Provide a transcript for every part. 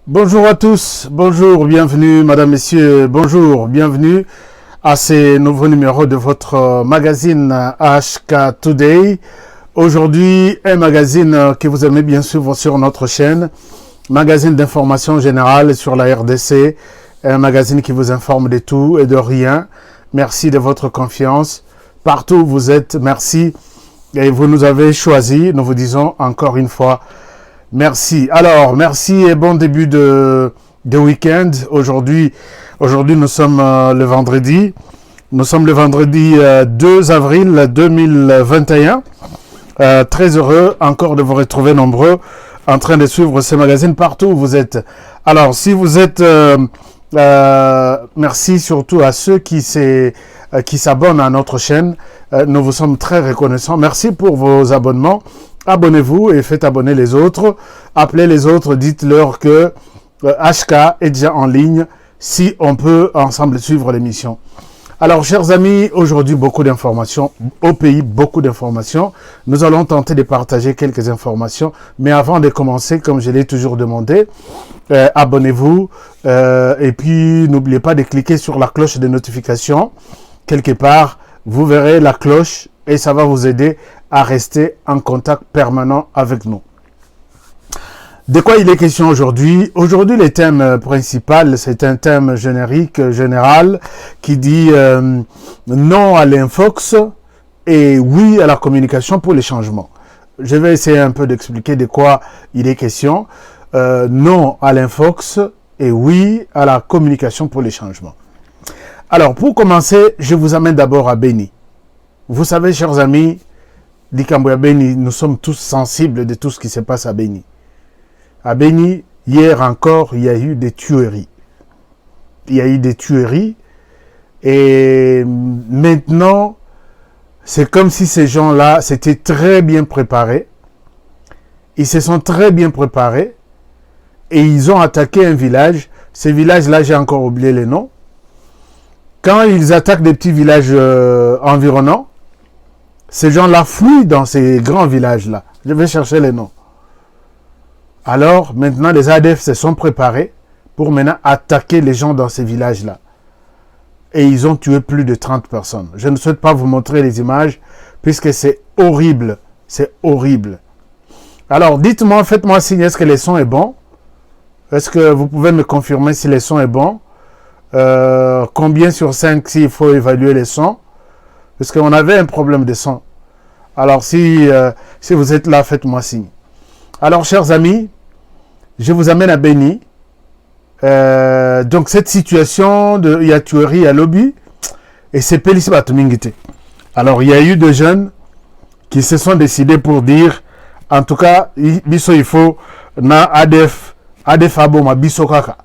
Bonjour à tous, bonjour, bienvenue Madame, Messieurs, bonjour, bienvenue à ce nouveau numéro de votre magazine HK Today. Aujourd'hui, un magazine que vous aimez bien suivre sur notre chaîne, magazine d'information générale sur la RDC, un magazine qui vous informe de tout et de rien. Merci de votre confiance. Partout où vous êtes, merci. Et vous nous avez choisi, nous vous disons encore une fois, merci. Alors, merci et bon début de week-end. Aujourd'hui, nous sommes le vendredi. Nous sommes le vendredi 2 avril 2021. Très heureux encore de vous retrouver nombreux en train de suivre ce magazine partout où vous êtes. Alors, si vous êtes... merci surtout à ceux qui s'abonnent à notre chaîne. Nous vous sommes très reconnaissants. Merci pour vos abonnements. Abonnez-vous et faites abonner les autres. Appelez les autres, dites-leur que HK est déjà en ligne si on peut ensemble suivre l'émission. Alors, chers amis, aujourd'hui, beaucoup d'informations. Au pays, beaucoup d'informations. Nous allons tenter de partager quelques informations. Mais avant de commencer, comme je l'ai toujours demandé, abonnez-vous. Et puis, n'oubliez pas de cliquer sur la cloche de notification. Quelque part, vous verrez la cloche et ça va vous aider à rester en contact permanent avec nous. De quoi il est question aujourd'hui? Aujourd'hui, le thème principal, c'est un thème générique, général, qui dit non à l'infox et oui à la communication pour les changements. Je vais essayer un peu d'expliquer de quoi il est question. Non à l'infox et oui à la communication pour les changements. Alors, pour commencer, je vous amène d'abord à Beni. Vous savez, chers amis, d'Ikambouya Beni, nous sommes tous sensibles de tout ce qui se passe à Beni. À Beni, hier encore, il y a eu des tueries. Il y a eu des tueries. Et maintenant, c'est comme si ces gens-là s'étaient très bien préparés. Ils se sont très bien préparés. Et ils ont attaqué un village. Ces villages-là, j'ai encore oublié les noms. Quand ils attaquent des petits villages environnants, ces gens-là fuient dans ces grands villages-là. Je vais chercher les noms. Alors, maintenant, les ADF se sont préparés pour maintenant attaquer les gens dans ces villages-là. Et ils ont tué plus de 30 personnes. Je ne souhaite pas vous montrer les images, puisque c'est horrible. C'est horrible. Alors, dites-moi, faites-moi signe, est-ce que le son est bon? Est-ce que vous pouvez me confirmer si le son est bon? Combien sur 5 s'il faut évaluer les sons? Parce qu'on avait un problème de son. Alors, si vous êtes là, faites-moi signe. Alors, chers amis, je vous amène à Beni. Donc, cette situation, il y a tuerie, il y a lobby, et c'est Pélissi Batumingite. Alors, il y a eu des jeunes qui se sont décidés pour dire, en tout cas, il faut, na ADF Abo Mabiso Kaka.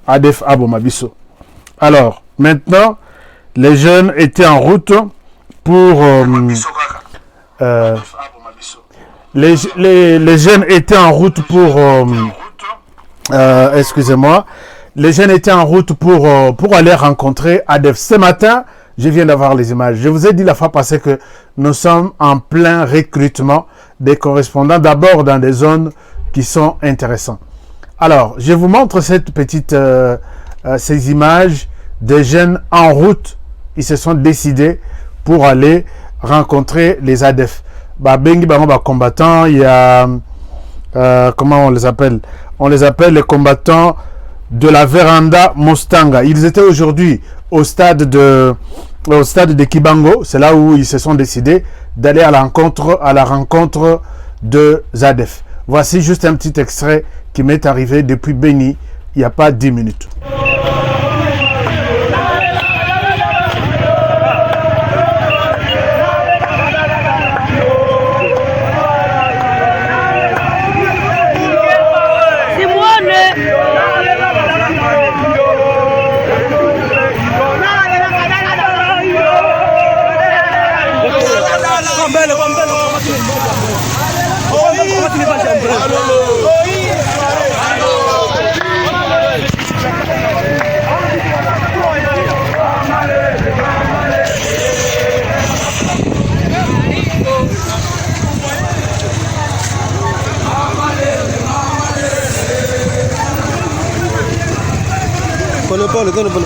ADF Abo Mabiso. Alors, maintenant, les jeunes étaient en route pour... les jeunes étaient en route pour... excusez-moi. Les jeunes étaient en route pour aller rencontrer ADF. Ce matin, je viens d'avoir les images. Je vous ai dit la fois passée que nous sommes en plein recrutement des correspondants, d'abord dans des zones qui sont intéressantes. Alors, je vous montre cette petite... ces images des jeunes en route. Ils se sont décidés pour aller rencontrer les ADF. Bengi Bango combattants, il y a comment on les appelle? On les appelle les combattants de la Véranda Mostanga. Ils étaient aujourd'hui au stade de Kibango. C'est là où ils se sont décidés d'aller à la rencontre de ZADF. Voici juste un petit extrait qui m'est arrivé depuis Beni il n'y a pas 10 minutes. pole, pole, pole.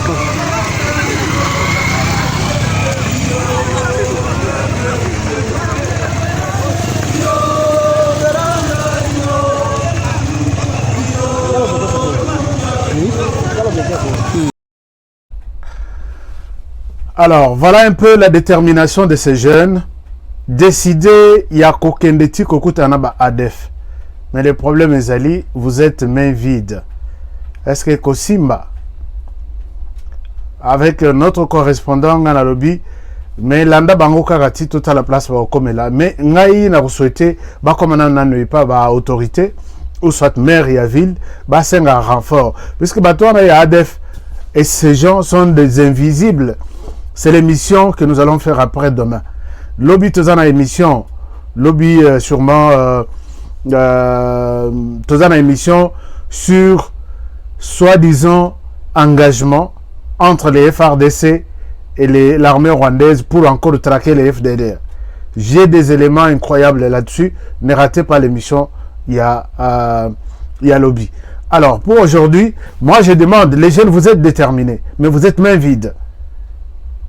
Alors, voilà un peu la détermination de ces jeunes. Décider, il y a kokendeti kokutana ba ADF. Mais le problème est Ali, vous êtes main vide. Est-ce que Kosimba, avec notre correspondant dans la lobby, mais landa bango karati toute la place va comme là. Mais ngai na souhaité ba comme nan pas ba autorité ou soit maire et ville, ba c'est un renfort. Puisque ba toi na ADF et ces gens sont des invisibles. C'est l'émission que nous allons faire après demain. Lobby tozana émission, lobby sûrement tozana émission sur soi-disant engagement entre les FRDC et l'armée rwandaise pour encore traquer les FDLR. J'ai des éléments incroyables là-dessus. Ne ratez pas l'émission, il y a lobby. Alors, pour aujourd'hui, moi je demande, les jeunes, vous êtes déterminés, mais vous êtes main vide.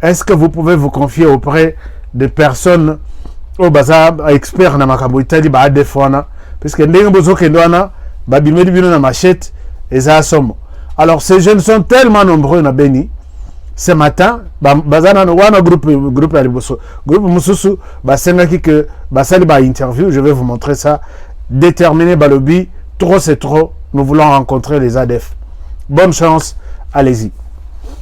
Est-ce que vous pouvez vous confier auprès de personnes au bazar experts na makambo itali ba defona parce que ndenge bozo kendwana ba bimeli bino na machette et ça somme. Alors ces jeunes sont tellement nombreux na Beni. Ce matin bazana wana groupe à liboso groupe mususu ba sengaki que ba sali ba interview, je vais vous montrer ça. Déterminé balobi, trop c'est trop, nous voulons rencontrer les ADF. Bonne chance, allez-y.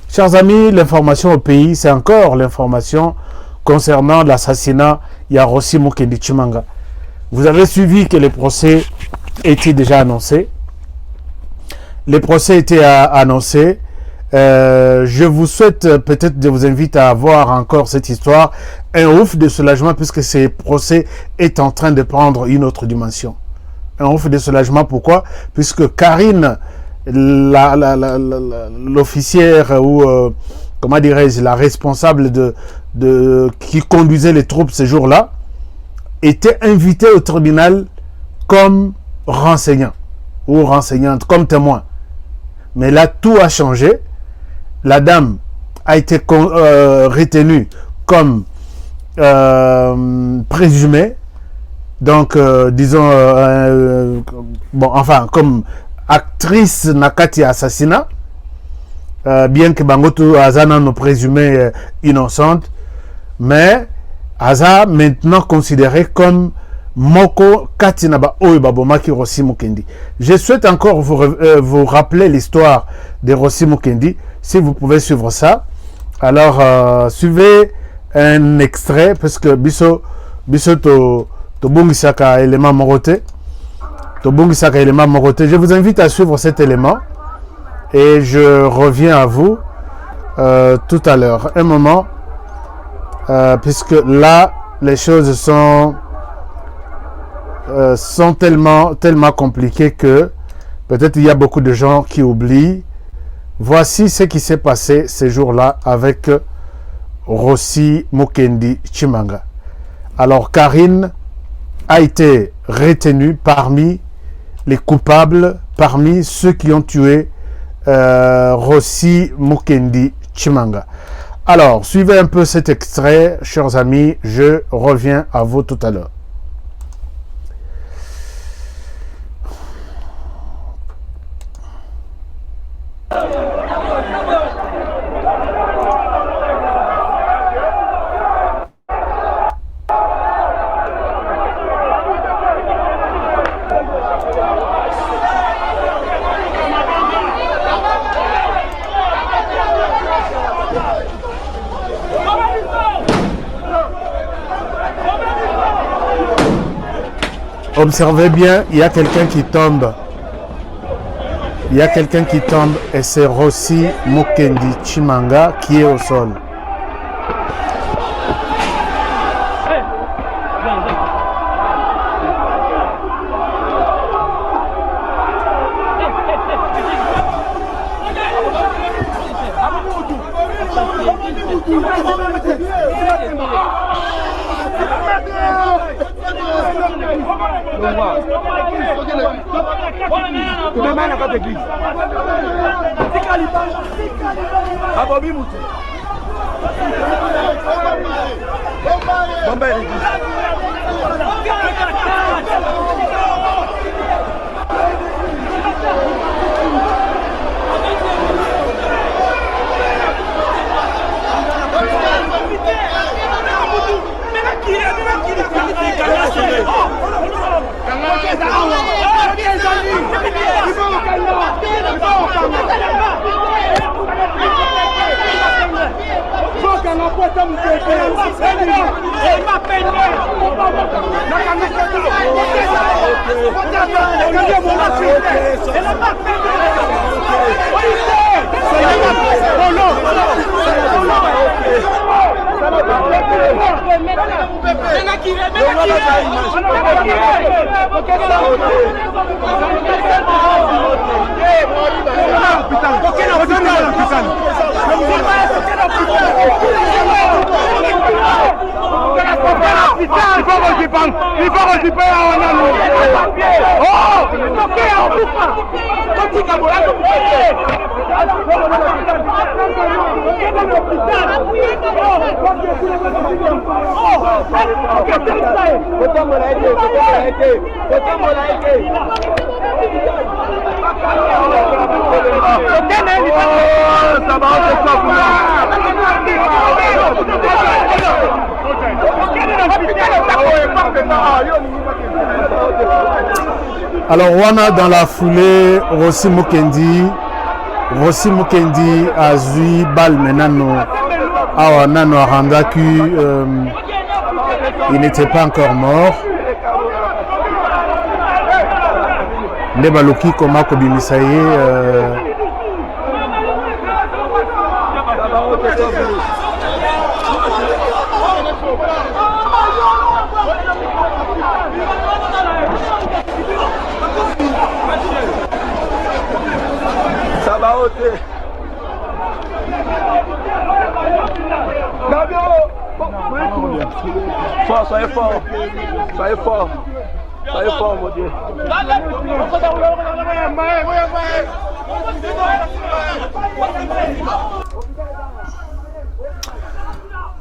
Chers amis, l'information au pays, c'est encore l'information concernant l'assassinat Yarossi Mukendi Tshimanga. Vous avez suivi que les procès étaient déjà annoncés. Les procès étaient annoncés. Je vous souhaite peut-être de vous inviter à voir encore cette histoire. Un ouf de soulagement puisque ce procès est en train de prendre une autre dimension. Un ouf de soulagement, pourquoi? Puisque Karine, l'officière ou comment dirais-je, la responsable qui conduisait les troupes ce jour-là, était invitée au tribunal comme renseignant ou renseignante, comme témoin. Mais là, tout a changé. La dame a été retenue comme présumée, donc disons, bon, enfin, comme actrice Nakati assassinat, bien que Bangoto Azana nous présumait innocente, mais Aza maintenant considérée comme Moko Katinaba Oibabo Maki Rossi Mukendi. Je souhaite encore vous rappeler l'histoire de Rossi Mukendi, si vous pouvez suivre ça. Alors, suivez un extrait, parce que Biso to Bungisaka élément moroté. Je vous invite à suivre cet élément et je reviens à vous tout à l'heure. Un moment, puisque là, les choses sont tellement compliquées que peut-être il y a beaucoup de gens qui oublient. Voici ce qui s'est passé ces jours-là avec Rossi Mukendi Tshimanga. Alors, Karine a été retenue parmi les coupables, parmi ceux qui ont tué Rossi Mukendi Tshimanga. Alors, suivez un peu cet extrait, chers amis, je reviens à vous tout à l'heure. Observez bien, il y a quelqu'un qui tombe. Il y a quelqu'un qui tombe et c'est Rossi Mukendi Tshimanga qui est au sol. Alors, on a dans la foulée Rossi Mukendi a Zui Bal Menano à Nano Arandaku. Il n'était pas encore mort. Nebaloki Komako Bimisaye. Soyez fort, soyez fort, soyez fort, mon Dieu.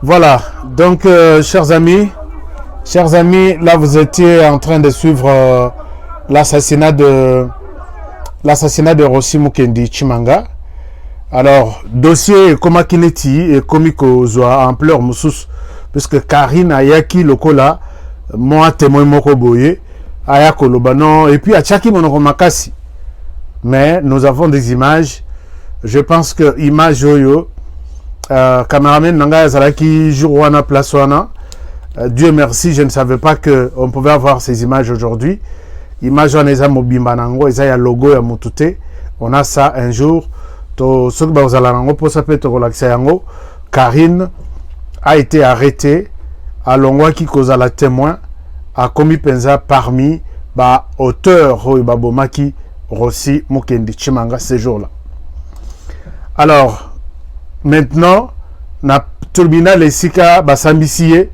Voilà, donc chers amis, là vous étiez en train de suivre l'assassinat de Rossi Mukendi Tshimanga. Alors, dossier Komakineti et Komiko Zoa ampleur Moussous, puisque Karine Ayaki Lokola, moi témoin Moko Boye, Ayako Lobano, et puis Achaki Monoromakasi. Mais nous avons des images, je pense que image Yoyo, cameraman Nanga Yazalaki, Jourouana Plaswana, Dieu merci, je ne savais pas qu'on pouvait avoir ces images aujourd'hui. Image Waneza Mobimbanango, Ezaya logo ya Mutute, on a ça un jour. Karine a été arrêtée à Longwa qui causa la témoin a commis penza parmi auteurs Babomaki Rossi Mukendi Tshimanga ce jour-là. Alors maintenant na tribunal Esika Basambisie,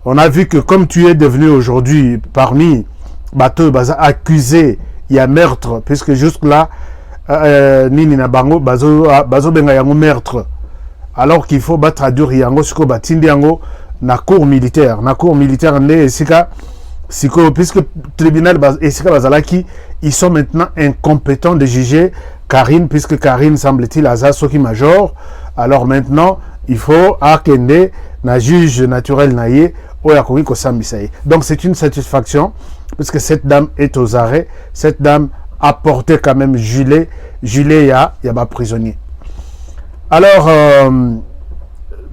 on a vu que comme tu es devenu aujourd'hui parmi bateau accusé il y a meurtre, puisque jusque là nini na bango bazo benga yango meurtre, alors qu'il faut traduire yango siko batindi yango na cour militaire nde esika siko, puisque tribunal esika bazalaki ils sont maintenant incompétents de juger Karine, puisque Karine semble-t-il aza soki major. Alors maintenant il faut akende na juge naturel naye oya koki kosambisa ye. Donc c'est une satisfaction puisque cette dame est aux arrêts, cette dame a porté quand même gilet ya prisonnier. Alors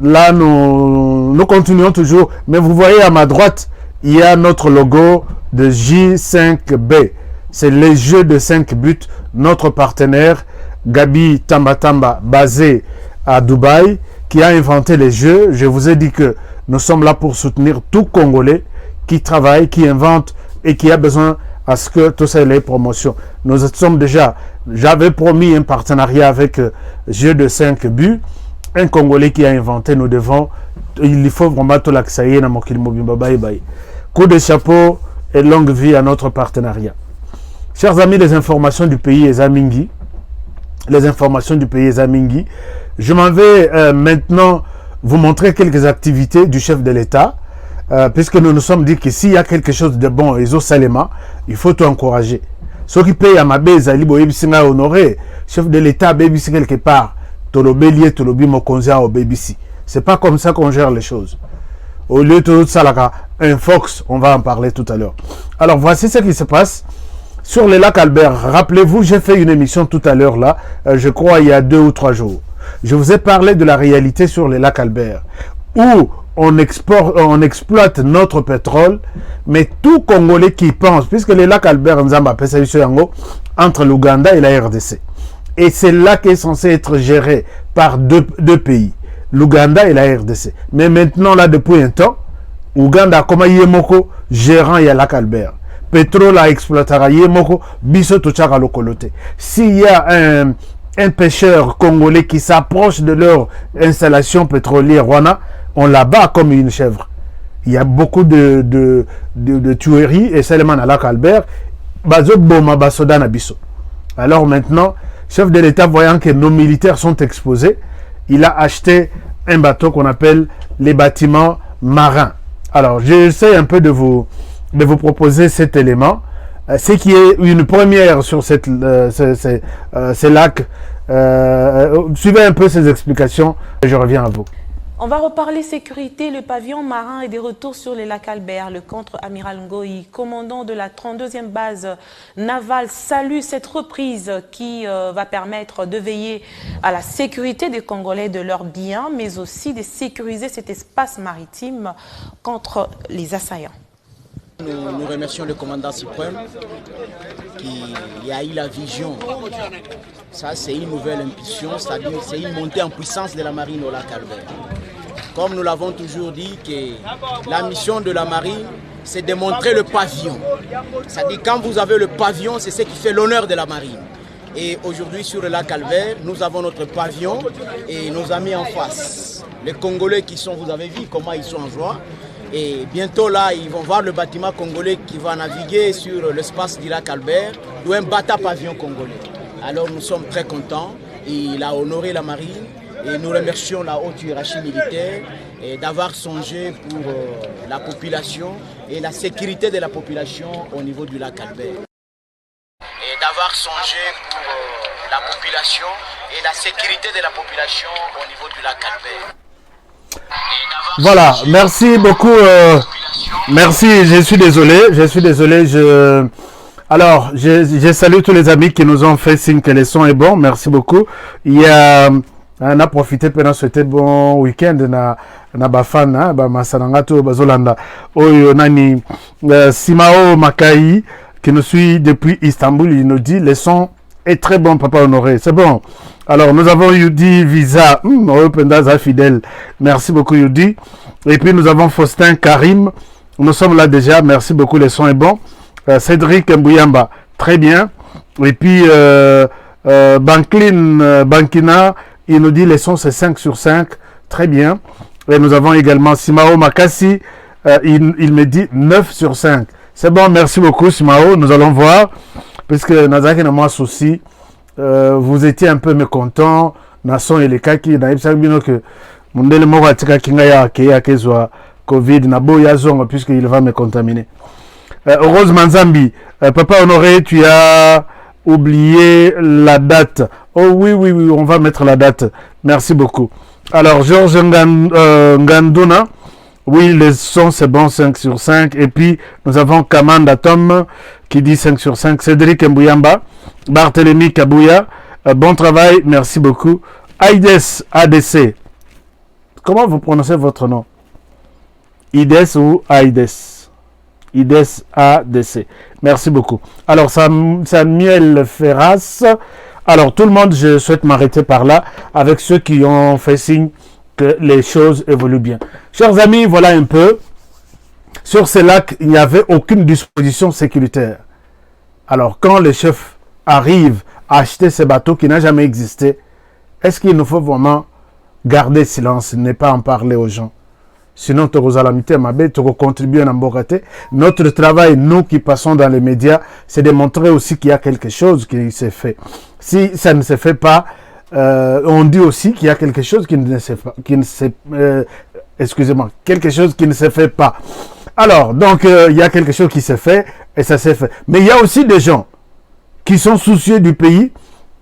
là nous continuons toujours, mais vous voyez à ma droite il y a notre logo de J5B, c'est les jeux de 5 buts, notre partenaire Gabi Tambatamba basé à Dubaï qui a inventé les jeux. Je vous ai dit que nous sommes là pour soutenir tout Congolais qui travaille, qui invente et qui a besoin à ce que tout ça ait les promotions. Nous sommes déjà, j'avais promis un partenariat avec Jeux de 5 buts un Congolais qui a inventé, nous devons, il faut vraiment tout l'accès dans mon Mobimba. Bye bye. Coup de chapeau et longue vie à notre partenariat. Chers amis, les informations du pays Ezamingi. Les informations du pays Ezamingi. Je m'en vais maintenant vous montrer quelques activités du chef de l'État. Puisque nous nous sommes dit que s'il y a quelque chose de bon, il faut tout encourager. Ceux qui payent à ma base, honoré, chef de l'État, BBC quelque part, Tolobélié, Tolobi Mokonzia au BBC. C'est pas comme ça qu'on gère les choses. Au lieu de tout ça, un Fox, on va en parler tout à l'heure. Alors voici ce qui se passe sur le lac Albert. Rappelez-vous, j'ai fait une émission tout à l'heure là, je crois il y a 2 ou 3 jours. Je vous ai parlé de la réalité sur le lac Albert, où on exploite notre pétrole, mais tout Congolais qui pense, puisque le lac Albert Nzamba entre l'Ouganda et la RDC. Et c'est là qu'est censé être géré par deux pays, l'Ouganda et la RDC. Mais maintenant, là, depuis un temps, Ouganda, comme Yemoko, gérant y a lac Albert. Pétrole à exploiter Yemoko, biso tuchaka lokolote. S'il y a un pêcheur congolais qui s'approche de leur installation pétrolière, on la bat comme une chèvre. Il y a beaucoup de tueries et seulement à lac Albert. Alors maintenant, chef de l'État, voyant que nos militaires sont exposés, il a acheté un bateau qu'on appelle les bâtiments marins. Alors, j'essaie un peu de vous proposer cet élément. Ce qui est une première sur ces lacs. Suivez un peu ces explications et je reviens à vous. On va reparler sécurité. Le pavillon marin est de retour sur les lacs Albert. Le contre-amiral Ngoï, commandant de la 32e base navale, salue cette reprise qui va permettre de veiller à la sécurité des Congolais, de leurs biens, mais aussi de sécuriser cet espace maritime contre les assaillants. Nous remercions le commandant suprême qui a eu la vision. Ça, c'est une nouvelle impulsion, c'est-à-dire c'est une montée en puissance de la marine au lac Albert. Comme nous l'avons toujours dit, que la mission de la marine, c'est de montrer le pavillon. C'est-à-dire quand vous avez le pavillon, c'est ce qui fait l'honneur de la marine. Et aujourd'hui, sur le lac Albert, nous avons notre pavillon et nos amis en face. Les Congolais qui sont, vous avez vu comment ils sont en joie. Et bientôt là, ils vont voir le bâtiment congolais qui va naviguer sur l'espace du lac Albert, ou un bata pavillon congolais. Alors nous sommes très contents. Il a honoré la marine et nous remercions la haute hiérarchie militaire d'avoir songé pour la population et la sécurité de la population au niveau du lac Albert. Et d'avoir songé pour la population et la sécurité de la population au niveau du lac Albert. Voilà, merci beaucoup. Merci, je suis désolé. Alors, je salue tous les amis qui nous ont fait signe que le son est bon. Merci beaucoup. On a profité pendant souhaiter bon week-end na bafana ba masanangato bazolanda. Oyo nani Simao Makai qui nous suit depuis Istanbul, il nous dit le son est très bon, papa Honoré. C'est bon. Alors, nous avons Yudi Visa, Pendaza fidèle. Merci beaucoup, Yudi. Et puis, nous avons Faustin Karim. Nous sommes là déjà. Merci beaucoup, le son est bon. Cédric Mbouyamba, très bien. Et puis, Bankina, il nous dit le son c'est 5 sur 5. Très bien. Et nous avons également Simao Makassi. Il me dit 9 sur 5. C'est bon, merci beaucoup, Simao. Nous allons voir. Puisque Nazaki n'a pas souci. Vous étiez un peu mécontent, Nasson et les kaki, que Mundele Mora Tika Kingaya Keya Kezwa Covid, Nabo Yazong, puisqu'il va me contaminer. Rose Manzambi, Papa Honoré, tu as oublié la date. Oh oui, on va mettre la date. Merci beaucoup. Alors, Georges Nganduna, oui, le son c'est bon, 5 sur 5. Et puis, nous avons Kamanda Tom qui dit 5 sur 5. Cédric Mbouyamba, Barthélemy Kabouya, bon travail, merci beaucoup. Aides ADC. Comment vous prononcez votre nom? Ides ou Aides? Ides ADC. Merci beaucoup. Alors, Samuel Ferras. Alors, tout le monde, je souhaite m'arrêter par là avec ceux qui ont fait signe que les choses évoluent bien. Chers amis, voilà un peu. Sur ces lacs, il n'y avait aucune disposition sécuritaire. Alors, quand le chef arrive à acheter ce bateau qui n'a jamais existé, est-ce qu'il nous faut vraiment garder silence, ne pas en parler aux gens. Sinon, tu vas contribuer à Mbokate. Notre travail, nous qui passons dans les médias, c'est de montrer aussi qu'il y a quelque chose qui s'est fait. Si ça ne se fait pas, on dit aussi qu'il y a quelque chose qui ne se fait pas. Excusez-moi, quelque chose qui ne se fait pas. Alors, donc, il y a quelque chose qui s'est fait et ça s'est fait. Mais il y a aussi des gens qui sont soucieux du pays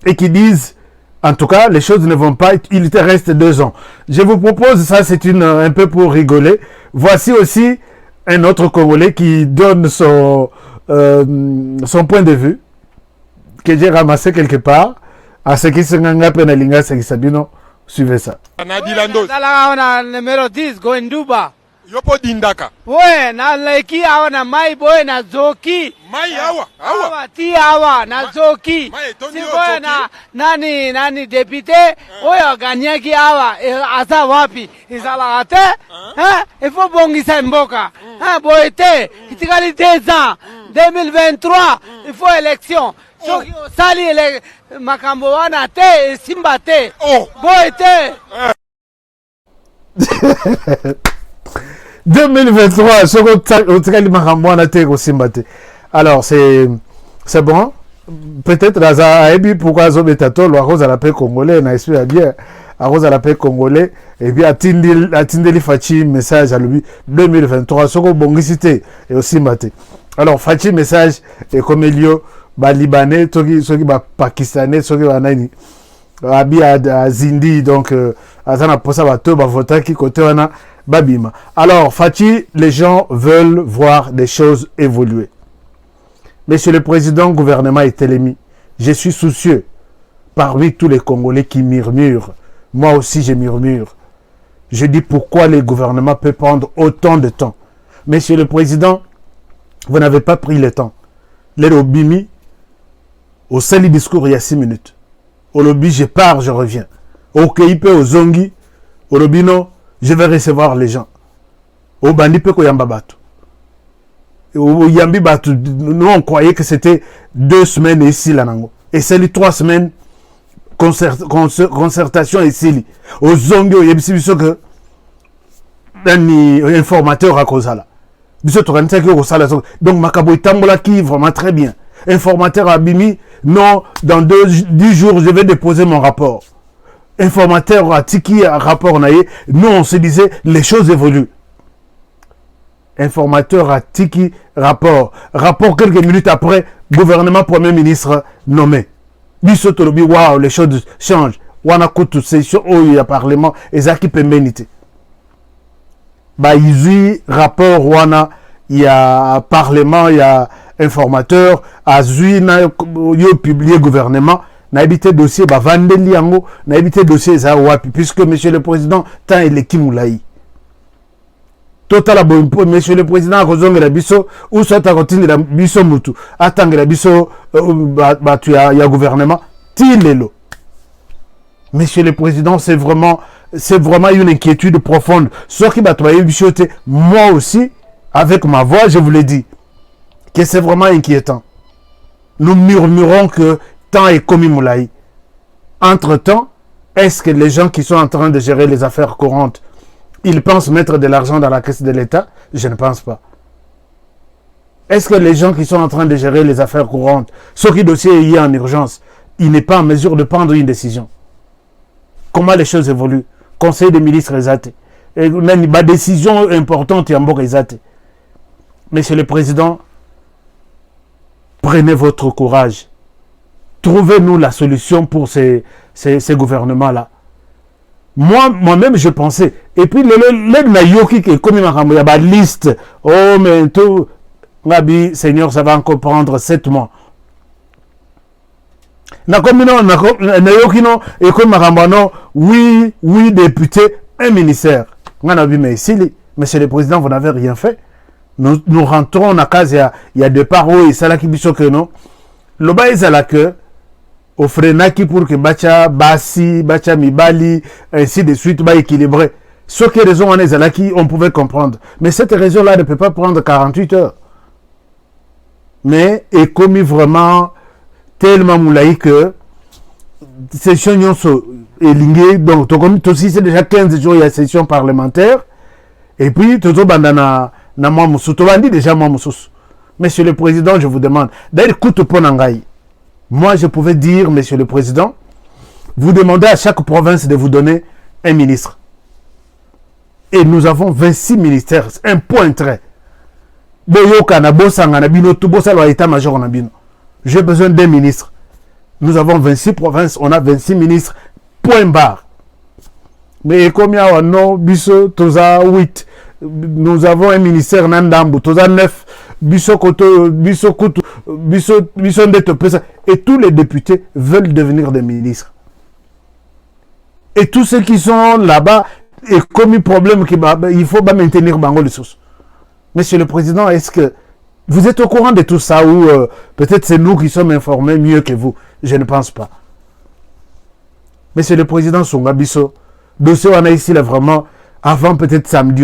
et qui disent, en tout cas, les choses ne vont pas, il te reste 2 ans. Je vous propose, ça c'est un peu pour rigoler. Voici aussi un autre Congolais qui donne son point de vue, que j'ai ramassé quelque part, à ce qui se nganga penalinga Sabino. Suivez ça. Numéro 10, Goenduba. Yopo dindaka. Boy, na leki awa na mai boy na zoki. Mai awa. Ti awa na zoki. Si boy na nani député, oyo ganyaki awa asa wapi. Isala ate, il faut bongisa mboka. Boy te, itikali 2 ans. 2023, il faut élection. Soki sali makambo wana te, simba te. Boy te. 2023, alors c'est bon. Peut-être pourquoi Zobetato, le rose à la paix congolais, n'a espéré bien, à rose à la paix congolais, et bien Atindeli Fachi message à lui 2023, Soko Bongicité et aussi Maté. Alors Fachi message et comme Elio, Libanais, Soki Pakistanais, Soki Nani, Abi à Zindi, donc Azana Posa Bato, Bavota qui côté wana. Babima. Alors, Fachi, les gens veulent voir des choses évoluer. Monsieur le Président, gouvernement et télémi, je suis soucieux parmi tous les Congolais qui murmurent. Moi aussi, je murmure. Je dis pourquoi le gouvernement peut prendre autant de temps. Monsieur le Président, vous n'avez pas pris le temps. Les Robimi, au seul discours, il y a 6 minutes. Au lobby, je pars, je reviens. Au KIP, au Zongi, au Robino, je vais recevoir les gens. Au Bandi Peko Yamba Batu. Au Yambi Batu, nous on croyait que c'était 2 semaines ici, là, nango. Et c'est les 3 semaines, concertation ici. Au Zongi, au Yabisi Biso que, un informateur à Kozala. Biso Toranisa qui au Sala. Donc, Makabo Tambola qui vraiment très bien. Informateur à Bimi, non, dans 10 jours, je vais déposer mon rapport. Informateur à Tiki, rapport naïe, nous on se disait les choses évoluent. Informateur à Tiki, rapport quelques minutes après, gouvernement premier ministre nommé. Bisotolobi, waouh, les choses changent. Wana kutu session, oh, il y a parlement, et ça qui peut méniter. Bah, il rapport, wana, il y a parlement, il y a informateur, azui, na, yo publié gouvernement. N'a habité dossier, bah, Vandeli Yango, n'a habité dossier, ça, wapi, puisque monsieur le président, tant il est Kimoulaï. Total, monsieur le président, à cause de la biso, ou soit à côté de la biso mutu, attends que la biso, bah, tu as, il y a gouvernement, tilelo. Monsieur le président, c'est vraiment une inquiétude profonde. Ce qui va travailler, moi aussi, avec ma voix, je vous l'ai dit, que c'est vraiment inquiétant. Nous murmurons que temps est commis Moulaï. Entre-temps, est-ce que les gens qui sont en train de gérer les affaires courantes, ils pensent mettre de l'argent dans la caisse de l'État? Je ne pense pas. Est-ce que les gens qui sont en train de gérer les affaires courantes, ceux qui dossier y en urgence, ils n'est pas en mesure de prendre une décision? Comment les choses évoluent? Conseil des ministres exaté. Et une décision importante et en bon exaté. Monsieur le Président, prenez votre courage. Trouvez-nous la solution pour ces gouvernements-là. Moi-même, je pensais. Et puis, le Nayoki qui est comme il y a une liste. Oh, mais tout, Nabi, Seigneur, ça va encore prendre 7 mois. Nayoki, non, et comme Marambano, oui, député, un ministère. Nabi, mais ici, monsieur le Président, vous n'avez rien fait. Nous rentrons dans la case, il y a des paroles, et ça là qui dit que non. Le bas est à la queue. Au frenaki pour que bacha basi, bacha mibali, ainsi de suite, ba équilibré. Ce qui est raison en Ezalaki, on pouvait comprendre. Mais cette raison-là ne peut pas prendre 48 heures. Mais est commis vraiment tellement moulaï que ces gens Elingue, donc, aussi, c'est déjà 15 jours, il y a session parlementaire. Et puis, Toto Bandana, na moi Moussou, Tobandi déjà moi Moussou. Monsieur le Président, je vous demande, d'ailleurs, écoute Ponangaï. Moi, je pouvais dire, Monsieur le Président, vous demandez à chaque province de vous donner un ministre. Et nous avons 26 ministères, un point trait. J'ai besoin d'un ministre. Nous avons 26 provinces, on a 26 ministres, point barre. Mais comme il y a non, biso, toza 8. Nous avons un ministère Nandambu, toza 9. Biso Koto, biso Kutu, biso Ndeto. Et tous les députés veulent devenir des ministres. Et tous ceux qui sont là-bas, et comme il problème il faut maintenir Bango les sources. Monsieur le Président, est-ce que vous êtes au courant de tout ça ou peut-être c'est nous qui sommes informés mieux que vous? Je ne pense pas. Monsieur le Président Songabiso, dossier on a ici là vraiment avant peut-être samedi.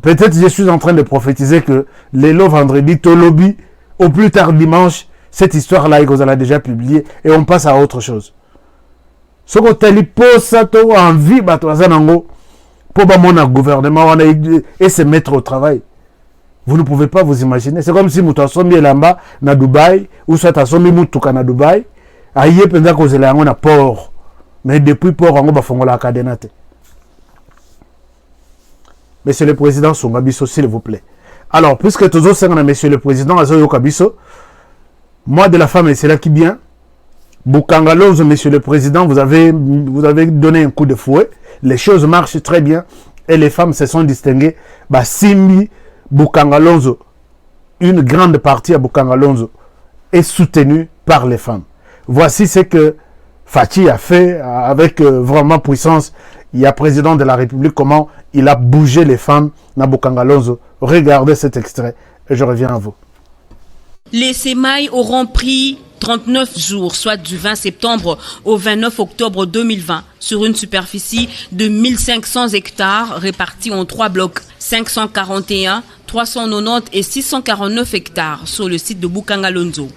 Peut-être je suis en train de prophétiser que les lots vendredi, Tolobi, au plus tard dimanche, cette histoire-là, ils ont déjà publié et on passe à autre chose. Ce que tu as envie pour mon gouvernement et se mettre au travail. Vous ne pouvez pas vous imaginer. C'est comme si nous sommes là-bas, à Dubaï, ou soit nous sommes à Dubaï, aïe, pendant que nous sommes à port. Mais depuis port, on va faire la cadenate. Monsieur le Président Songabiso, s'il vous plaît. Alors, puisque tous autres, Monsieur le Président Azoyo Kabiso, moi de la femme, et c'est là qui vient. Boukangalonzo, Monsieur le Président, vous avez donné un coup de fouet. Les choses marchent très bien. Et les femmes se sont distinguées. Simbi, Boukangalonzo, une grande partie à Boukangalonzo est soutenue par les femmes. Voici ce que Fachi a fait avec vraiment puissance. Il y a président de la République, comment il a bougé les femmes à Boukangalonzo. Regardez cet extrait et je reviens à vous. Les sémailles auront pris 39 jours, soit du 20 septembre au 29 octobre 2020, sur une superficie de 1500 hectares répartis en 3 blocs, 541, 390 et 649 hectares sur le site de Boukangalonzo.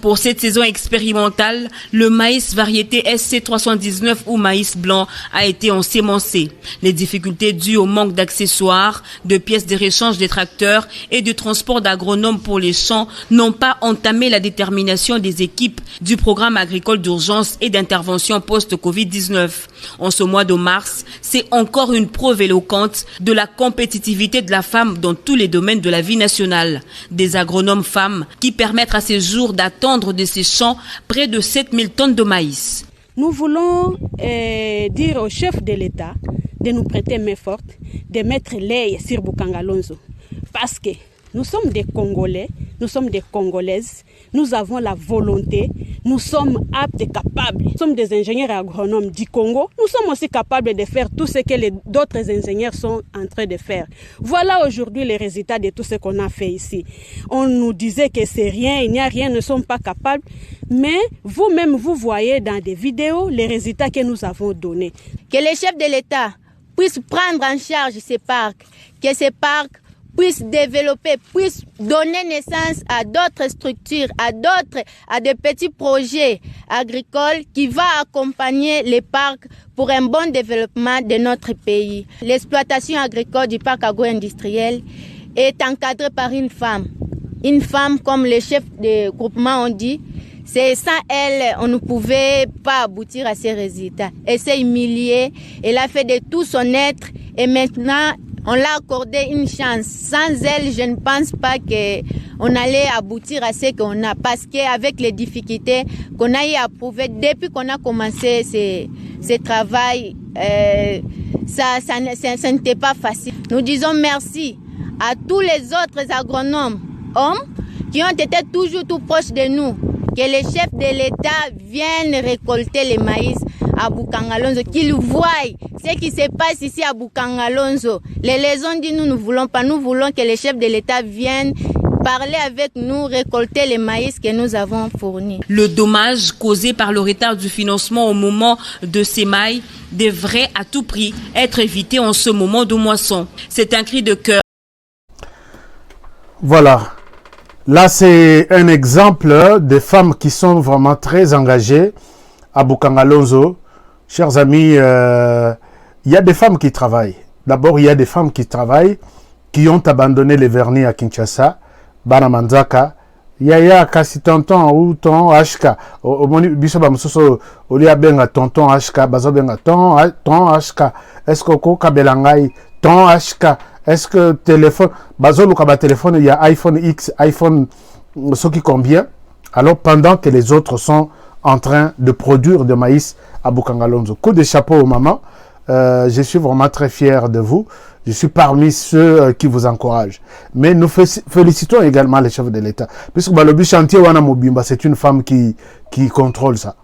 Pour cette saison expérimentale, le maïs variété SC319 ou maïs blanc a été ensémencé. Les difficultés dues au manque d'accessoires, de pièces de réchange des tracteurs et de transport d'agronomes pour les champs n'ont pas entamé la détermination des équipes du programme agricole d'urgence et d'intervention post-Covid-19. En ce mois de mars, c'est encore une preuve éloquente de la compétitivité de la femme dans tous les domaines de la vie nationale. Des agronomes femmes qui permettent à ces jours d'attendre de ces champs près de 7000 tonnes de maïs. Nous voulons dire au chef de l'État de nous prêter main forte, de mettre l'œil sur Boukangalonzo. Parce que nous sommes des Congolais, nous sommes des Congolaises, nous avons la volonté, nous sommes aptes et capables. Nous sommes des ingénieurs agronomes du Congo, nous sommes aussi capables de faire tout ce que d'autres ingénieurs sont en train de faire. Voilà aujourd'hui les résultats de tout ce qu'on a fait ici. On nous disait que c'est rien, il n'y a rien, nous ne sommes pas capables. Mais vous-même, vous voyez dans des vidéos les résultats que nous avons donnés. Que les chefs de l'État puissent prendre en charge ces parcs, que ces parcs puissent développer, puissent donner naissance à d'autres structures, à des petits projets agricoles qui vont accompagner les parcs pour un bon développement de notre pays. L'exploitation agricole du parc agro-industriel est encadrée par une femme. Une femme, comme les chefs de groupement ont dit, c'est sans elle, on ne pouvait pas aboutir à ces résultats. Elle s'est humiliée, elle a fait de tout son être et maintenant, on l'a accordé une chance. Sans elle, je ne pense pas qu'on allait aboutir à ce qu'on a. Parce qu'avec les difficultés qu'on a eu à prouver depuis qu'on a commencé ce travail, ça n'était pas facile. Nous disons merci à tous les autres agronomes, hommes, qui ont été toujours tout proches de nous. Que les chefs de l'État viennent récolter les maïs à Boukangalonzo, qu'ils voient ce qui se passe ici à Boukangalonzo. Les ont dit nous ne voulons pas, nous voulons que les chefs de l'État viennent parler avec nous, récolter les maïs que nous avons fournis. Le dommage causé par le retard du financement au moment de sémailles devrait à tout prix être évité en ce moment de moisson. C'est un cri de cœur. Voilà. Là, c'est un exemple des femmes qui sont vraiment très engagées à Bukangalonzo. Chers amis, il y a des femmes qui travaillent. D'abord, il y a des femmes qui travaillent, qui ont abandonné les vernis à Kinshasa, Banamanzaka, Yaya kasi tonton ou ton HK. Au biso ba musoso olia benga tonton HK, bazo benga ton HK. Est-ce que ko kabelangai ton HK? Est-ce que téléphone, bazo luka téléphone, il y a iPhone X, iPhone ce qui combien? Alors pendant que les autres sont en train de produire de maïs à Bukangalonzo. Coup de chapeau aux mamans. Je suis vraiment très fier de vous. Je suis parmi ceux qui vous encouragent. Mais nous félicitons également les chefs de l'État. Puisque le chantier Wana Mobimba, c'est une femme qui contrôle ça.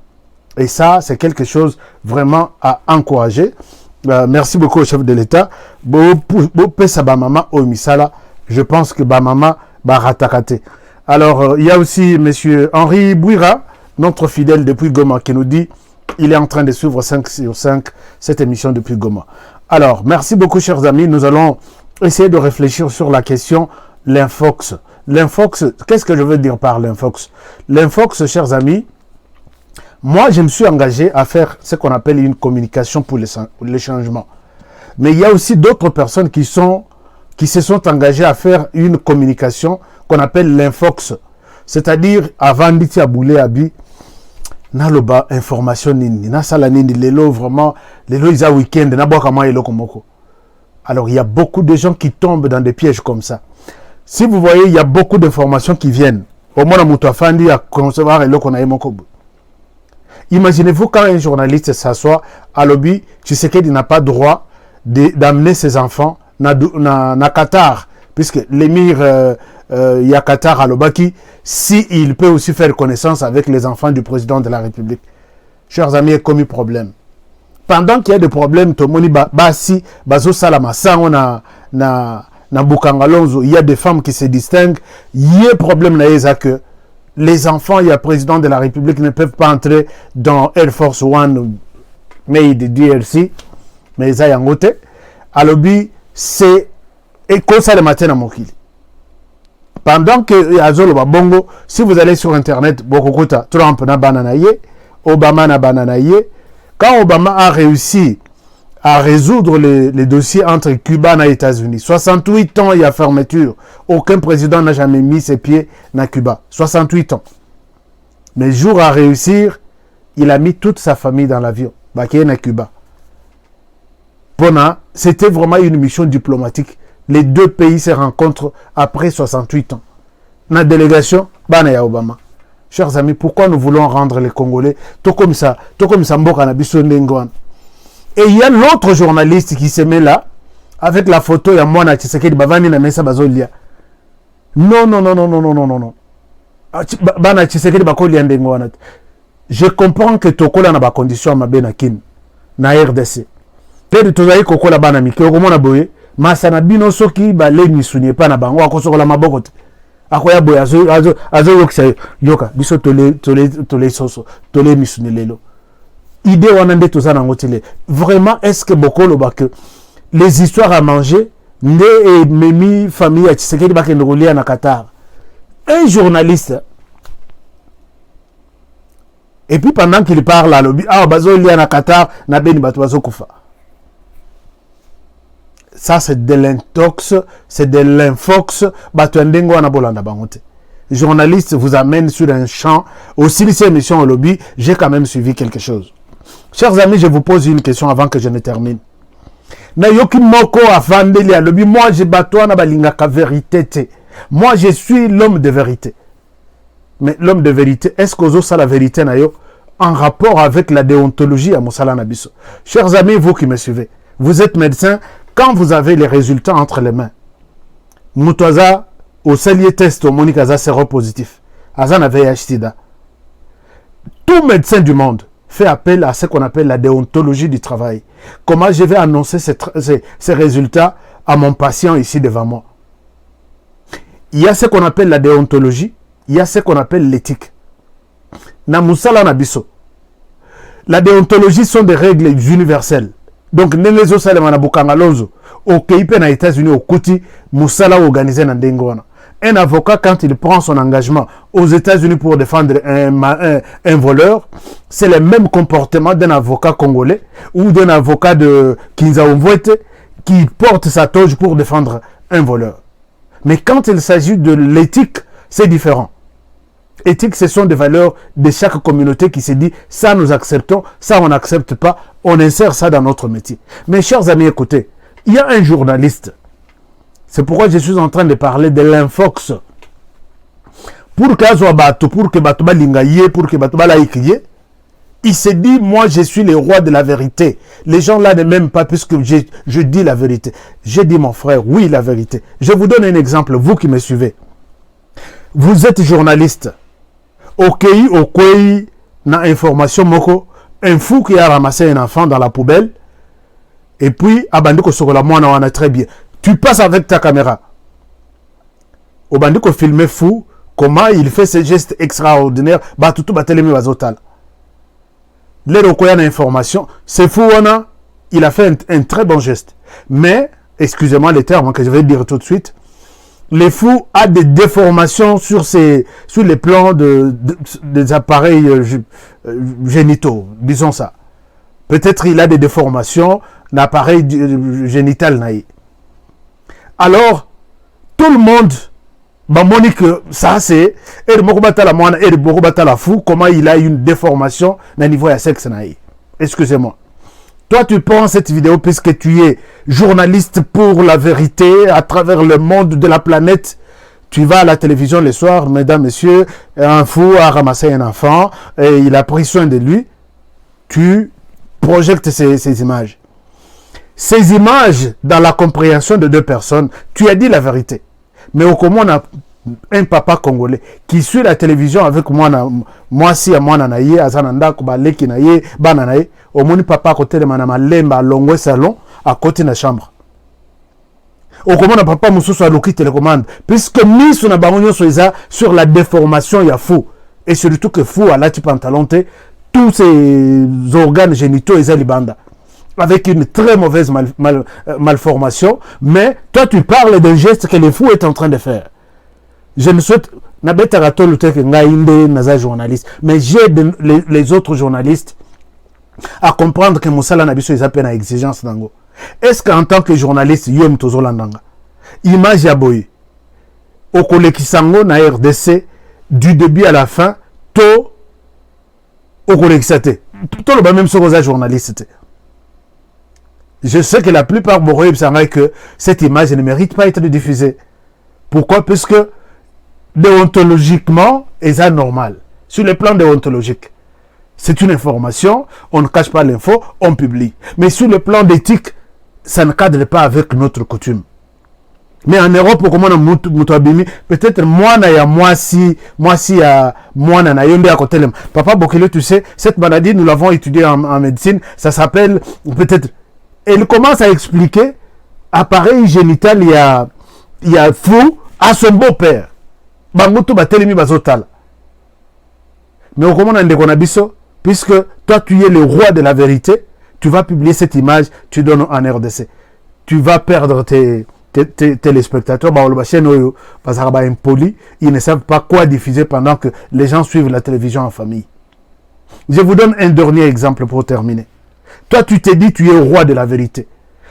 Et ça, c'est quelque chose vraiment à encourager. Merci beaucoup au chef de l'État. Je pense que Bamama va ratakate. Alors, il y a aussi M. Henri Bouira, notre fidèle depuis Goma, qui nous dit il est en train de suivre 5 sur 5 cette émission depuis Goma. Alors, merci beaucoup, chers amis. Nous allons essayer de réfléchir sur la question Linfox. Linfox, qu'est-ce que je veux dire par Linfox? Linfox, chers amis, moi, je me suis engagé à faire ce qu'on appelle une communication pour les changements. Mais il y a aussi d'autres personnes qui se sont engagées à faire une communication qu'on appelle Linfox. C'est-à-dire, avant d'y aboulé abi, naloba information nini na sala nini lelo vraiment lelo isa week-end na boka ma eloko moko. Alors il y a beaucoup de gens qui tombent dans des pièges comme ça. Si vous voyez, il y a beaucoup d'informations qui viennent. Au moins muto afandi à concevoir eloko na emoko. Imaginez-vous quand un journaliste s'assoit à lobby, Tshisekedi n'a pas droit d'amener ses enfants na Qatar, puisque l'émir il y a Qatar à Lobaki, s'il peut aussi faire connaissance avec les enfants du président de la République. Chers amis, il y a commis problème. Pendant qu'il y a des problèmes, il y a des femmes qui se distinguent. Il y a un problème là, que les enfants, il y a le président de la République ne peuvent pas entrer dans Air Force One, mais de DRC, mais ils ont un côté. À l'objet, c'est comme ça le matin à Mokili. Pendant que Azolo Bongo, si vous allez sur internet, Trump na bananaye, Obama na bananaye, quand Obama a réussi à résoudre les dossiers entre Cuba et les États-Unis, 68 ans il y a fermeture, aucun président n'a jamais mis ses pieds dans Cuba, 68 ans. Mais jour à réussir, il a mis toute sa famille dans l'avion, Baké na Cuba. C'était vraiment une mission diplomatique. Les deux pays se rencontrent après 68 ans. La délégation, Banaya Obama. Chers amis, pourquoi nous voulons rendre les Congolais tout comme ça, Mboka na biso ndengwan. Et il y a l'autre journaliste qui se met là, avec la photo, il y a moi, Tshisekedi, Bavani na Mesa Bazolia. Non. Bana Tshisekedi Bakolia ndengwan. Je comprends que Tokola n'a pas condition à ma benakin, na RDC. Peut-être que tu Kokola Bana Miki, au moins boye. Masana bino soki ba le misuni pa na bango akosokola maboko te akoya boya azo yoka biso tole soso tole misuni lelo idée wana nde tozana ngotile vraiment. Est-ce que bokolo ba que les histoires à manger ne memi famille à Tshisekedi ba kende kolia na Qatar, un journaliste, et puis pendant qu'il parle à lobby bazo lia na Qatar na beni bato bazo kufa. Ça, c'est de l'intox, c'est de l'infox. Journaliste vous amène sur un champ. Aussi, cette émission au lobby, j'ai quand même suivi quelque chose. Chers amis, je vous pose une question avant que je ne termine. Moi, je batois na balingaka vérité. Moi, je suis l'homme de vérité. Mais l'homme de vérité, est-ce que ça la vérité na yo en rapport avec la déontologie à Moussala Nabiso? Chers amis, vous qui me suivez, vous êtes médecin. Quand vous avez les résultats entre les mains, Moutouaza, au salier test, au Monikaza séropositif, Azan avait VIH-Sida. Tout médecin du monde fait appel à ce qu'on appelle la déontologie du travail. Comment je vais annoncer ces résultats à mon patient ici devant moi? il y a ce qu'on appelle la déontologie, il y a ce qu'on appelle l'éthique. Na musala na biso. La déontologie sont des règles universelles. Donc, les Salema na Bukangalonzo, au Keipe na États-Unis, au Kouti, musala organisé na Ndengona. Un avocat, quand il prend son engagement aux États-Unis pour défendre un voleur, c'est le même comportement d'un avocat congolais ou d'un avocat de Kinzaoumbouete qui porte sa toge pour défendre un voleur. Mais quand il s'agit de l'éthique, c'est différent. Éthique, ce sont des valeurs de chaque communauté qui se dit ça nous acceptons, ça on n'accepte pas, on insère ça dans notre métier. Mes chers amis, écoutez, il y a un journaliste. C'est pourquoi je suis en train de parler de l'Infox. Pour que Batouba Lingaye, pour que Batouba Laïkiye, il se dit, moi je suis le roi de la vérité. Les gens là ne m'aiment pas puisque je dis la vérité. J'ai dit mon frère, oui la vérité. Je vous donne un exemple, vous qui me suivez. Vous êtes journaliste. Au Kwei, na information moko, un fou qui a ramassé un enfant dans la poubelle, et puis, abandiko sokola mwana wana très bien. Tu passes avec ta caméra. Au bandiko filmer fou, comment il fait ces gestes extraordinaires, batutu batelemi bazotal. Les rokoya na information, c'est fou wana, il a fait un très bon geste. Mais, excusez-moi les termes que je vais dire tout de suite, le fou a des déformations sur les plans des appareils génitaux, disons ça. Peut-être il a des déformations d'appareil génital naï. Alors, tout le monde, monique que ça c'est, la fou, comment il a une déformation d'un niveau à sexe naï. Excusez-moi. Toi, tu prends cette vidéo puisque tu es journaliste pour la vérité à travers le monde de la planète. Tu vas à la télévision le soir, mesdames, messieurs, un fou a ramassé un enfant et il a pris soin de lui. Tu projectes ces images. Ces images, dans la compréhension de deux personnes, tu as dit la vérité. Mais au comment on a un papa congolais qui suit la télévision avec moi si à moi nanaye azananda kubaleki naye bananaye au moni papa à côté de manama lemba longwe salon à côté de la chambre au comment on papa mususu aloki télécommande puisque mis sur na bangonyo sur la déformation ya fou et surtout que fou a la pantalon tous ses organes génitaux et libanda avec une très mauvaise malformation, mais toi tu parles d'un geste que le fou est en train de faire. Je ne souhaite journaliste, mais j'aide les autres journalistes à comprendre que Moussala Nabiso ils appellent à exigence d'ango. Est-ce qu'en tant que journaliste, yom tozo landanga, image yaboy, au Kolekisango na RDC, du début à la fin, to au Kolekisate, tout le même chose aux journalistes. Je sais que la plupart m'auraient dit que cette image ne mérite pas d'être diffusée. Pourquoi? Puisque déontologiquement, c'est anormal. Sur le plan déontologique, c'est une information, on ne cache pas l'info, on publie. Mais sur le plan d'éthique, ça ne cadre pas avec notre coutume. Mais en Europe, comment on a peut-être moi à côté. Papa Bokele, tu sais, cette maladie, nous l'avons étudiée en médecine, ça s'appelle peut-être. Elle commence à expliquer, appareil génital, il y a fou à son beau-père. Bangoto batelemi bazotal. Mais au comment on a biso, puisque toi tu es le roi de la vérité, tu vas publier cette image, tu donnes en RDC. Tu vas perdre tes téléspectateurs, ils ne savent pas quoi diffuser pendant que les gens suivent la télévision en famille. Je vous donne un dernier exemple pour terminer. Toi, tu t'es dit, tu es roi de la vérité.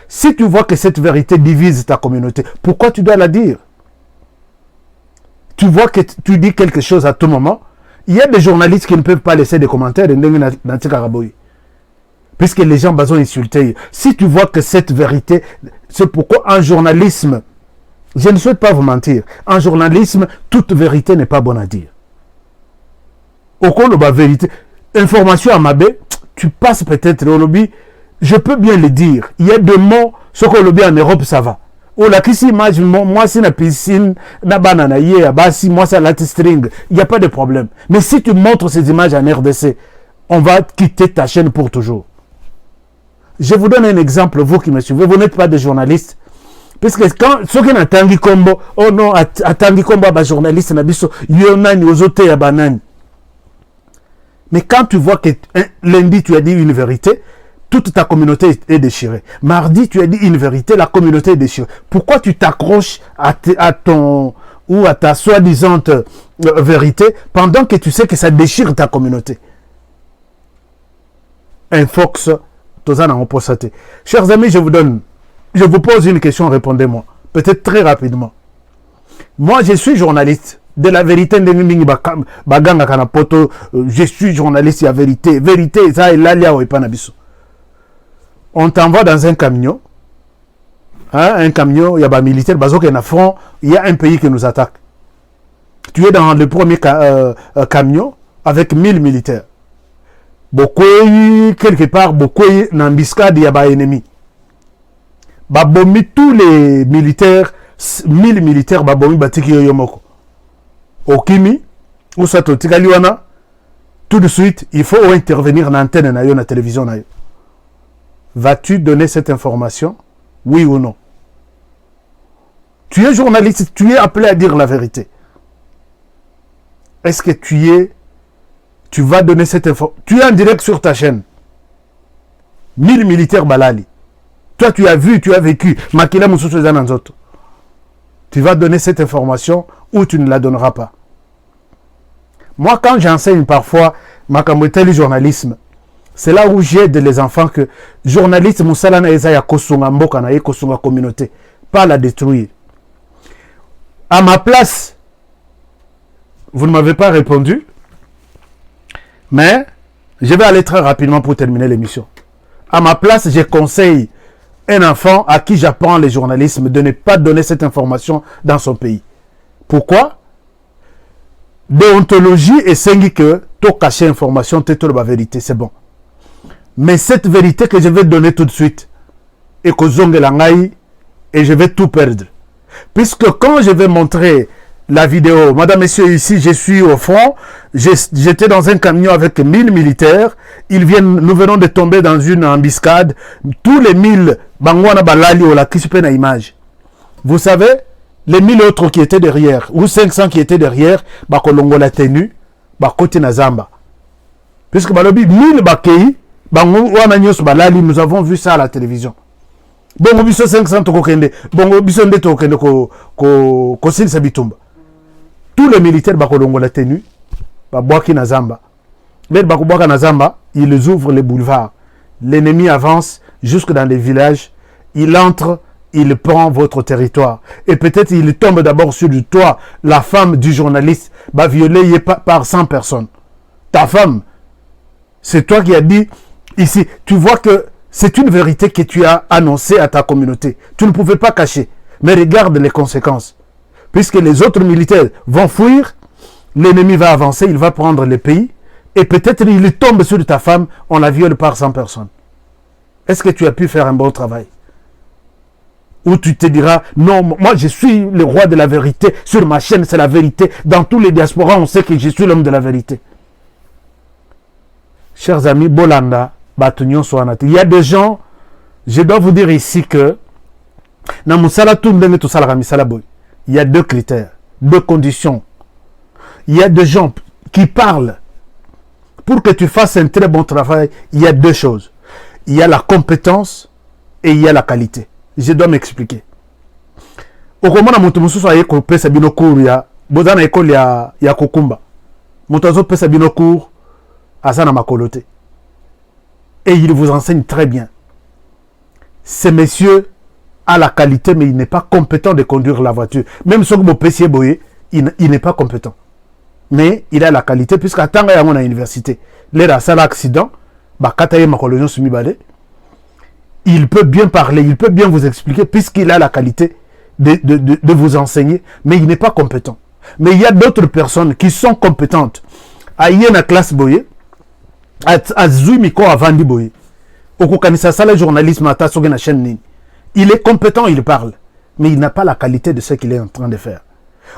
Si tu vois que cette vérité divise ta communauté, pourquoi tu dois la dire? Tu vois que tu dis quelque chose à tout moment. Il y a des journalistes qui ne peuvent pas laisser des commentaires puisque les gens ont insulté. Si tu vois que cette vérité, c'est pourquoi en journalisme, je ne souhaite pas vous mentir, en journalisme, toute vérité n'est pas bonne à dire. Au cours de la vérité, information à Mabé, tu passes peut-être au lobby, je peux bien le dire. Il y a des mots, ce qu'on lobby en Europe, ça va. Oh là, qui s'imagine, moi c'est la piscine, na banana, moi c'est la string, il n'y a pas de problème. Mais si tu montres ces images en RDC, on va quitter ta chaîne pour toujours. Je vous donne un exemple, vous qui me suivez, vous n'êtes pas des journalistes. Puisque quand ceux qui n'attendent combo, oh non, attendent combo à journaliste nabiso, yonani ozote ya banani. Mais quand tu vois que lundi tu as dit une vérité, toute ta communauté est déchirée. Mardi tu as dit une vérité, la communauté est déchirée. Pourquoi tu t'accroches à ton ou à ta soi-disant vérité pendant que tu sais que ça déchire ta communauté? Un fox, tozana en posaté. Chers amis, je vous pose une question, répondez-moi. Peut-être très rapidement. Moi, je suis journaliste. De la vérité, je suis journaliste, il y a vérité. Vérité, ça est là, on t'envoie dans un camion. Hein, un camion, il y a des militaires, il y a un pays qui nous attaque. Tu es dans le premier camion avec 1000 militaires. Beaucoup, quelque part, beaucoup, dans l'embuscade, il y a des ennemis. Babomi tous les militaires, 1000 militaires, babomi batiki yomoko. Okimi, ou soit au Tigaliwana, tout de suite, il faut intervenir dans l'antenne na la télévision na yo. Vas-tu donner cette information? Oui ou non? Tu es journaliste, tu es appelé à dire la vérité. Est-ce que tu vas donner cette information? Tu es en direct sur ta chaîne. 1000 militaires balali. Toi, tu as vu, tu as vécu. Makila Moussoussou Zananzoto. Tu vas donner cette information ou tu ne la donneras pas. Moi, quand j'enseigne parfois Makamweteli journalisme, c'est là où j'aide les enfants que journaliste Moussala na eza ya kosunga mboka na ye kosunga communauté, pas la détruire. À ma place, vous ne m'avez pas répondu, mais je vais aller très rapidement pour terminer l'émission. À ma place, je conseille un enfant à qui j'apprends le journalisme de ne pas donner cette information dans son pays. Pourquoi? Déontologie et c'est que tu caches information, tu la vérité, c'est bon. Mais cette vérité que je vais donner tout de suite, et que et je vais tout perdre. Puisque quand je vais montrer la vidéo, madame, messieurs, ici, je suis au front, j'étais dans un camion avec 1000 militaires, nous venons de tomber dans une embuscade, tous les 1000, bangwana balali ou la kisupena image. Vous savez, les 1000 autres qui étaient derrière, ou 500 qui étaient derrière, bakolongo la tenue, bakoti na zamba. Puisque balobi 1000 bakei, nous avons vu ça à la télévision. Bongo biso 500 tokokende, bongo biso nde tokende ko silisa bitumba. Tous les militaires bakolongo la tenue, babwaki na zamba. Mais bakobwaka na zamba, ils ouvrent les boulevards. L'ennemi avance jusque dans les villages, il entre, il prend votre territoire. Et peut-être il tombe d'abord sur du toit, la femme du journaliste, violée par 100 personnes. Ta femme, c'est toi qui as dit ici, tu vois que c'est une vérité que tu as annoncée à ta communauté. Tu ne pouvais pas cacher. Mais regarde les conséquences. Puisque les autres militaires vont fuir, l'ennemi va avancer, il va prendre le pays, et peut-être il tombe sur ta femme, on la viole par 100 personnes. Est-ce que tu as pu faire un bon travail? Ou tu te diras, non, moi je suis le roi de la vérité, sur ma chaîne c'est la vérité, dans tous les diasporas on sait que je suis l'homme de la vérité. Chers amis, Bolanda, Batunyon Soanati, il y a des gens, je dois vous dire ici que, il y a deux critères, deux conditions. Il y a des gens qui parlent. Pour que tu fasses un très bon travail, il y a deux choses. Il y a la compétence et il y a la qualité. Je dois m'expliquer. Au comment on a dit que pesa bino cours ya bozana école ya kokumba. Moutazo pesa bino cours asana makolote. Et il vous enseigne très bien. Ce monsieur a la qualité, mais il n'est pas compétent de conduire la voiture. Même si vous pesiez boyer, il n'est pas compétent. Mais il a la qualité, puisqu'à temps à l'université, l'air à ça l'accident, il peut bien parler, il peut bien vous expliquer, puisqu'il a la qualité de vous enseigner, mais il n'est pas compétent. Mais il y a d'autres personnes qui sont compétentes. À la classe boyer, à Zuimiko avant du boyer. Au Koukanissa, ça le journalisme à Tassogena chaîne. Il est compétent, il parle, mais il n'a pas la qualité de ce qu'il est en train de faire.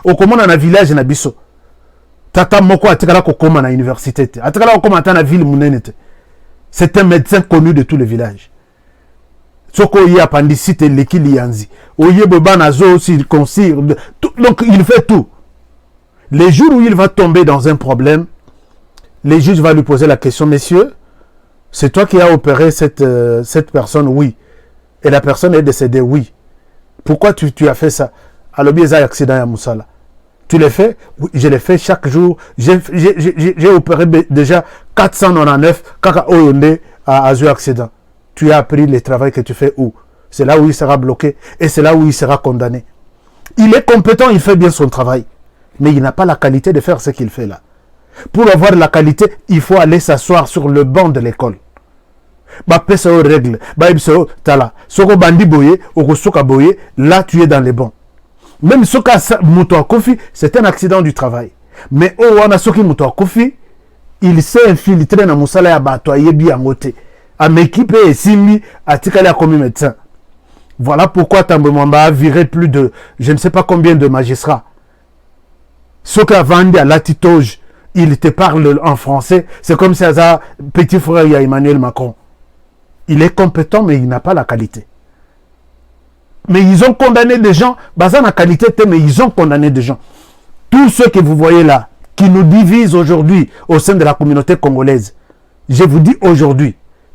Au comment dans un village na biso, tata moko atikala kokoma na université, atikala kokoma ta na ville munene. C'est un médecin connu de tous les villages. Soko y appendicite l'équilibre yanzi. Oye bobanazo circoncire. Donc il fait tout. Les jours où il va tomber dans un problème, les juges vont lui poser la question, messieurs, c'est toi qui as opéré cette personne, oui. Et la personne est décédée, oui. Pourquoi tu as fait ça? Alors, il y a un accident à Moussala. Tu l'as fait? Oui, je l'ai fait chaque jour. J'ai opéré déjà 499 kaka oyonde à un accident. Tu as appris le travail que tu fais où? C'est là où il sera bloqué et c'est là où il sera condamné. Il est compétent, il fait bien son travail. Mais il n'a pas la qualité de faire ce qu'il fait là. Pour avoir la qualité, il faut aller s'asseoir sur le banc de l'école. Là, tu es dans les bons. Même ce cas Kofi, c'est un accident du travail. Mais Kofi, il s'est infiltré dans Moussala ya bato ayebi angote. A m'équipe et Simi a tikali a commis médecin. Voilà pourquoi Tambo Mwamba a viré plus de je ne sais pas combien de magistrats. Ce qu'a vendu à Latitoge, il te parle en français. C'est comme si ça petit frère il y a Emmanuel Macron. Il est compétent mais il n'a pas la qualité. Mais ils ont condamné des gens. Bazan la qualité, mais ils ont condamné des gens. Tous ceux que vous voyez là, qui nous divisent aujourd'hui au sein de la communauté congolaise, je vous dis aujourd'hui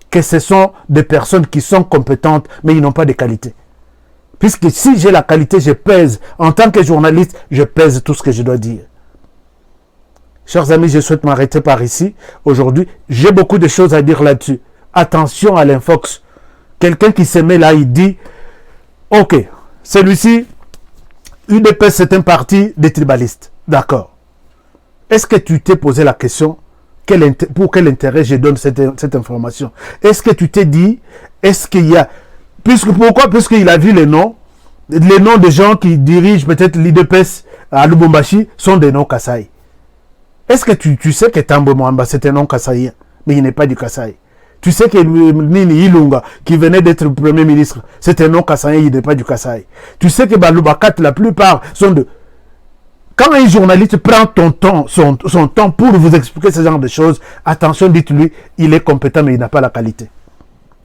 que ce sont des personnes qui sont compétentes, mais ils n'ont pas de qualité. Puisque si j'ai la qualité, je pèse. En tant que journaliste, je pèse tout ce que je dois dire. Chers amis, je souhaite m'arrêter par ici. Aujourd'hui, j'ai beaucoup de choses à dire là-dessus. Attention à l'infox. Quelqu'un qui se met là, il dit, ok, celui-ci, UDPS, c'est un parti des tribalistes. D'accord. Est-ce que tu t'es posé la question, pour quel intérêt je donne cette information? Est-ce que tu t'es dit, est-ce qu'il y a... Pourquoi? Puisqu'il a vu les noms des gens qui dirigent peut-être l'UDPS à Lubumbashi sont des noms Kasaï. Est-ce que tu sais que Tambo Mwamba c'est un nom Kasaïen, mais il n'est pas du Kasaï? Tu sais que Nini Ilunga, qui venait d'être Premier ministre, c'est un nom Kasaïen, il n'est pas du Kasaï. Tu sais que Balubakat, la plupart sont de... Quand un journaliste prend son temps pour vous expliquer ce genre de choses, attention, dites-lui, il est compétent, mais il n'a pas la qualité.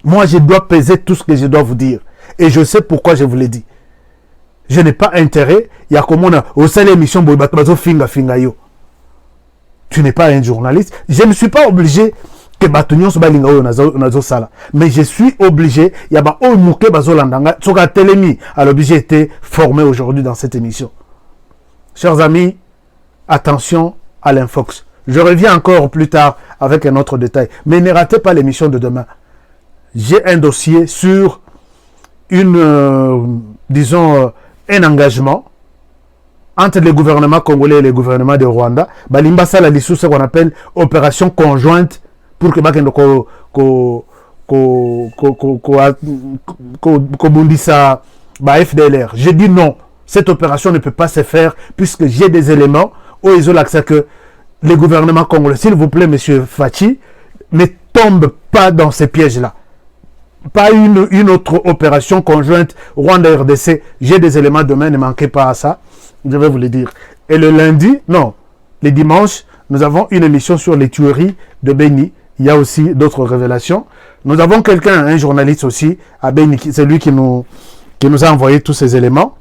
Moi, je dois peser tout ce que je dois vous dire. Et je sais pourquoi je vous l'ai dit. Je n'ai pas intérêt. Il y a comme on a au sein de l'émission Finga yo. Tu n'es pas un journaliste. Je ne suis pas obligé que Batunyon soit nazo sala. Mais je suis obligé. Il y a un mouké bazolandanga. Soka telemi. Alors, j'ai été formé aujourd'hui dans cette émission. Chers amis, attention à l'infox. Je reviens encore plus tard avec un autre détail. Mais ne ratez pas l'émission de demain. J'ai un dossier sur un engagement entre le gouvernement congolais et le gouvernement de Rwanda. Balimba la dissous ce qu'on appelle opération conjointe pour que bundisa FDLR. J'ai dit non, cette opération ne peut pas se faire puisque j'ai des éléments où ils ont l'accès que le gouvernement congolais, s'il vous plaît, monsieur Fachi, ne tombe pas dans ces pièges-là. Pas une autre opération conjointe Rwanda-RDC. J'ai des éléments demain, ne manquez pas à ça. Je vais vous le dire. Et le lundi, non, les dimanches, nous avons une émission sur les tueries de Beni. Il y a aussi d'autres révélations. Nous avons quelqu'un, un journaliste aussi, à Beni, c'est lui qui nous a envoyé tous ces éléments.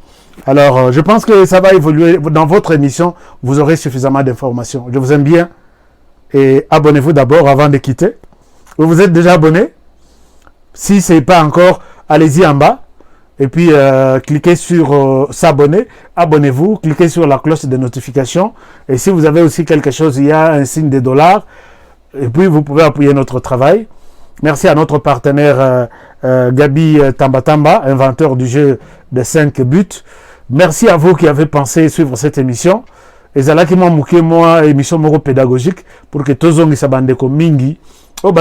Alors, je pense que ça va évoluer. Dans votre émission, vous aurez suffisamment d'informations. Je vous aime bien. Et abonnez-vous d'abord avant de quitter. Vous êtes déjà abonné? Si ce n'est pas encore, allez-y en bas. Et puis, cliquez sur s'abonner. Abonnez-vous. Cliquez sur la cloche de notification. Et si vous avez aussi quelque chose, il y a un signe de $. Et puis, vous pouvez appuyer notre travail. Merci à notre partenaire Gabi Tambatamba, inventeur du jeu de 5 buts. Merci à vous qui avez pensé suivre cette émission. Et c'est là qui m'a mouqué, moi, émission pédagogique pour que tous les sabandeko mingi au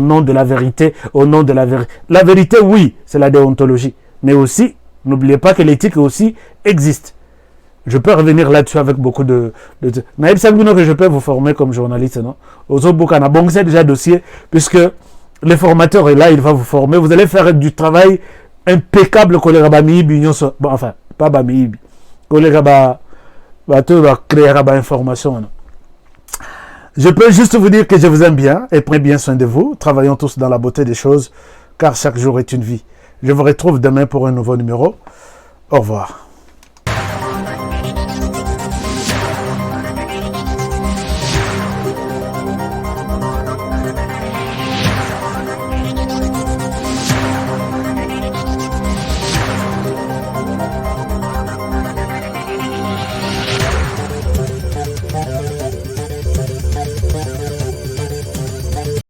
nom de la vérité, au nom de la vérité. La vérité, oui, c'est la déontologie. Mais aussi, n'oubliez pas que l'éthique aussi existe. Je peux revenir là-dessus avec beaucoup de... Naïb Sanguino que je peux vous former comme journaliste, non? Ozobukana, bon, c'est déjà dossier, puisque le formateur est là, il va vous former. Vous allez faire du travail impeccable, collègue Bamiibi, bon, enfin, pas Bamiibi. Collègue créer information, non? Je peux juste vous dire que je vous aime bien et prenez bien soin de vous. Travaillons tous dans la beauté des choses, car chaque jour est une vie. Je vous retrouve demain pour un nouveau numéro. Au revoir.